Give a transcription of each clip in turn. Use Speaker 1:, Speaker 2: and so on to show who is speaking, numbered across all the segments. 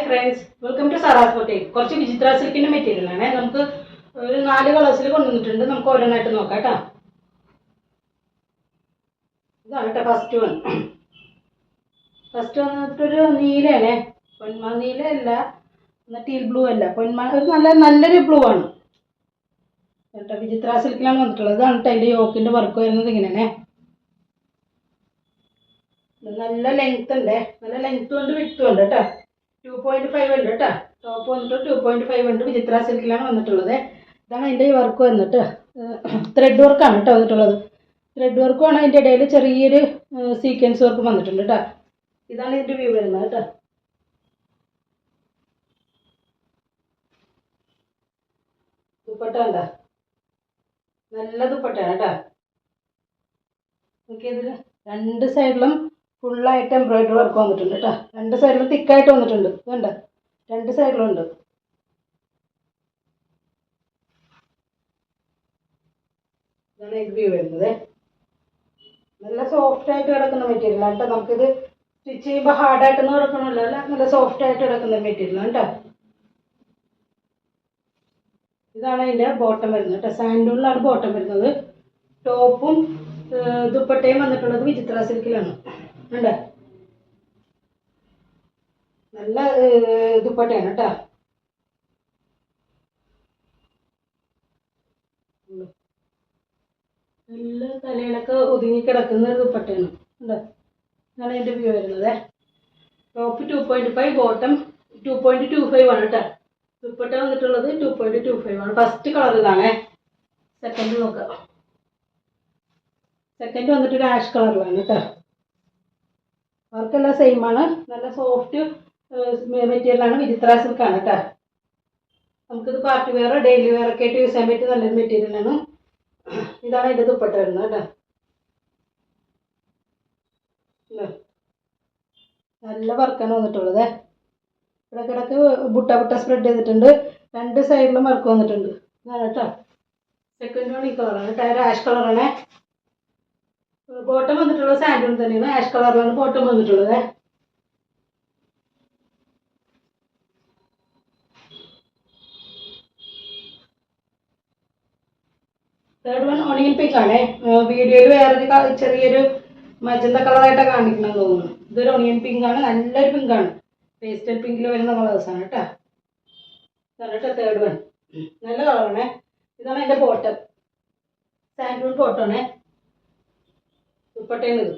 Speaker 1: Friends, welcome to Sara's boutique. കുറച്ച് വിചിത്ര സിൽക്കിൻ്റെ മെറ്റീരിയലാണ്. നമുക്ക് ഒരു 4 കളേഴ്സിൽ കൊണ്ടുവന്നിട്ടുണ്ട്. നമുക്ക് ഓരോന്നായിട്ട് നോക്കാം കേട്ടോ. ഇതാണ് കേട്ടോ ഫസ്റ്റ് വന്നിട്ടൊരു നീലയാണ്. പൊന്മാ നീല അല്ല, എന്നാൽ ടീൽ ബ്ലൂ അല്ല, പൊന്മാ ഒരു നല്ലൊരു ബ്ലൂ ആണ് കേട്ടോ. വിചിത്ര സിൽക്കിലാണ് വന്നിട്ടുള്ളത്. ഇതാണ് കേട്ടോ അതിൻ്റെ യോക്കിൻ്റെ വർക്ക് വരുന്നത്. ഇങ്ങനെയാണേ, നല്ല ലെങ്ത് ഉണ്ട്. നല്ല ലെങ്ത്തും ഉണ്ട് വിഡ്ത്തും ഉണ്ട് കേട്ടോ. 2.5 ഉണ്ട് കേട്ടോ. ടോപ്പ് വന്നിട്ട് 2.5 ഉണ്ട്. വിചിത്ര സിൽക്കിലാണ് വന്നിട്ടുള്ളത്. ഇതാണ് അതിൻ്റെ ഈ വർക്ക് വന്നിട്ട്. ത്രെഡ് വർക്കാണ് കേട്ടോ വന്നിട്ടുള്ളത്. ത്രെഡ് വർക്കുമാണ്. അതിൻ്റെ ഇടയിൽ ചെറിയൊരു സീക്വൻസ് വർക്ക് വന്നിട്ടുണ്ട് കേട്ടോ. ഇതാണ് ഇതിൻ്റെ വ്യൂ വരുന്നത് കേട്ടോ. ദുപ്പട്ട ഉണ്ടോ? നല്ല ദുപ്പട്ടയാണ് കേട്ടോ. നോക്കിയതിൽ 2 സൈഡിലും ഫുള്ളായിട്ട് എംബ്രോയിഡറി വർക്ക് വന്നിട്ടുണ്ട് കേട്ടോ. 2 സൈഡിലും തിക്കായിട്ട് വന്നിട്ടുണ്ട്. ഇതുണ്ട്, 2 സൈഡിലും ഉണ്ട്. ഇതാണ് ഇത് വ്യൂ വരുന്നത്. നല്ല സോഫ്റ്റ് ആയിട്ട് കിടക്കുന്ന മെറ്റീരിയൽ ആണ് കേട്ടോ. നമുക്കിത് സ്റ്റിച്ച് ചെയ്യുമ്പോൾ ഹാർഡായിട്ടൊന്നും കിടക്കണമല്ലോ, അല്ല, നല്ല സോഫ്റ്റ് ആയിട്ട് കിടക്കുന്ന മെറ്റീരിയലാണ് കേട്ടോ. ഇതാണ് അതിൻ്റെ ബോട്ടം വരുന്നത് കേട്ടോ. സാൻഡൂണിലാണ് ബോട്ടം വരുന്നത്. ടോപ്പും ദുപ്പട്ടയും വന്നിട്ടുള്ളത് വിചിത്ര സിൽക്കിലാണ്. ഉണ്ട്, നല്ല ദുപ്പട്ടയാണ് കേട്ടോ. നല്ല തലയിലൊക്കെ ഒതുങ്ങിക്കിടക്കുന്ന ഒരു ദുപ്പട്ടയാണ്. ഉണ്ട്, ഇതാണ് അതിൻ്റെ വ്യൂ വരുന്നത്. ടോപ്പ് 2.5, ബോട്ടം 2.25 ആണ് കേട്ടോ. ദുപ്പട്ട വന്നിട്ടുള്ളത് 2.25 ആണ്. ഫസ്റ്റ് കളർ ഇതാണ്. സെക്കൻഡ് നോക്കാം. സെക്കൻഡ് വന്നിട്ട് ഒരു ആഷ് കളറിലാണ് കേട്ടോ. വർക്കെല്ലാം സെയിം ആണ്. നല്ല സോഫ്റ്റ് മെറ്റീരിയലാണ്. വിചിത്ര സിൽക്കാണ് കേട്ടോ. നമുക്കിത് പാർട്ടി വെയർ, ഡെയിലി വെയർ ഒക്കെ ആയിട്ട് യൂസ് ചെയ്യാൻ പറ്റിയ നല്ലൊരു മെറ്റീരിയലാണ്. ഇതാണ് അതിൻ്റെ ദുപ്പട്ട വരുന്നത് കേട്ടോ. നല്ല വർക്കാണ് വന്നിട്ടുള്ളത്. ഇടയ്ക്കിടയ്ക്ക് ബുട്ട സ്പ്രെഡ് ചെയ്തിട്ടുണ്ട്. 2 സൈഡിലും വർക്ക് വന്നിട്ടുണ്ട്. ഇതാണ് കേട്ടോ. സെക്കൻഡ് വൺ ഈ കളറാണ് കേട്ടോ. ആഷ് കളറാണ്. ബോട്ടം വന്നിട്ടുള്ളത് സാൻഡൂൺ തന്നെയാണ്. ആഷ് കളറിലാണ് ബോട്ടം വന്നിട്ടുള്ളത്. തേർഡ് വൺ ഓണിയൻ പിങ്ക് ആണ്. വീഡിയോയിൽ വേറൊരു ചെറിയൊരു മജന്ത കളറായിട്ടാണ് കാണിക്കണമെന്ന് തോന്നുന്നു. ഇതൊരു ഓണിയൻ പിങ്ക് ആണ്. നല്ലൊരു പിങ്കാണ്. പേസ്റ്റൽ പിങ്കിൽ വരുന്ന കളേഴ്സാണ് കേട്ടോ. ഇതാണ് കേട്ടോ തേർഡ് വൺ. നല്ല കളറാണ്. ഇതാണ് എൻ്റെ ബോട്ടം. സാൻഡൂൺ ബോട്ടമാണ്. ദുപ്പട്ടയാണ് ഇത്.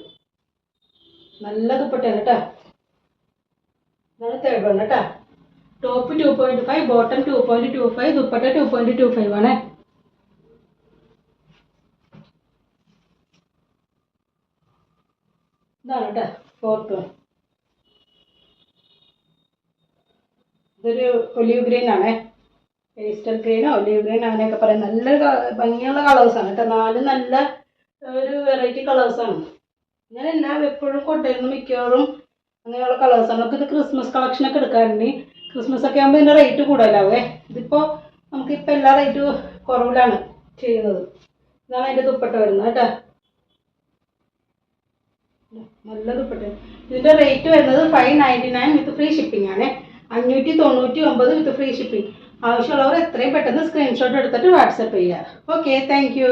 Speaker 1: നല്ല ദുപ്പട്ടയാണ് കേട്ടോ. ഇതാണ് തേർഡ് വൺ കേട്ടോ. ടോപ്പ് 2.5, ബോട്ടം 2.25, ദുപ്പട്ട 2.25 ആണ്. ഇതാണ് കേട്ടോ ഫോർത്ത് വൺ. ഇതൊരു ഒലീവ് ഗ്രീൻ ആണ്. പേസ്റ്റൽ ഗ്രീനോ ഒലീവ് ഗ്രീൻ അങ്ങനെയൊക്കെ പറയാം. നല്ല ഭംഗിയുള്ള കളേഴ്സാണ് കേട്ടോ. 4 നല്ല ഒരു വെറൈറ്റി കളേഴ്സാണ്. ഞാനെല്ലാം എപ്പോഴും കൊണ്ടുവരുന്നു മിക്കവാറും അങ്ങനെയുള്ള കളേഴ്സാണ്. നമുക്കിത് ക്രിസ്മസ് കളക്ഷനൊക്കെ എടുക്കാറുണ്ട്. ക്രിസ്മസ് ഒക്കെ ആകുമ്പോൾ ഇതിൻ്റെ റേറ്റ് കൂടുതലാവേ. ഇതിപ്പോൾ നമുക്കിപ്പോൾ എല്ലാ റേറ്റ് കുറവിലാണ് ചെയ്യുന്നത്. ഇതാണ് അതിൻ്റെ ദുപ്പട്ട വരുന്നത് കേട്ടോ. നല്ല ദുപ്പട്ട. ഇതിൻ്റെ റേറ്റ് വരുന്നത് 599 വിത്ത് ഫ്രീ ഷിപ്പിംഗ് ആണ്. 599 വിത്ത് ഫ്രീ ഷിപ്പിംഗ്. ആവശ്യമുള്ളവർ എത്രയും പെട്ടെന്ന് സ്ക്രീൻഷോട്ട് എടുത്തിട്ട് വാട്സപ്പ് ചെയ്യുക. Okay, thank you.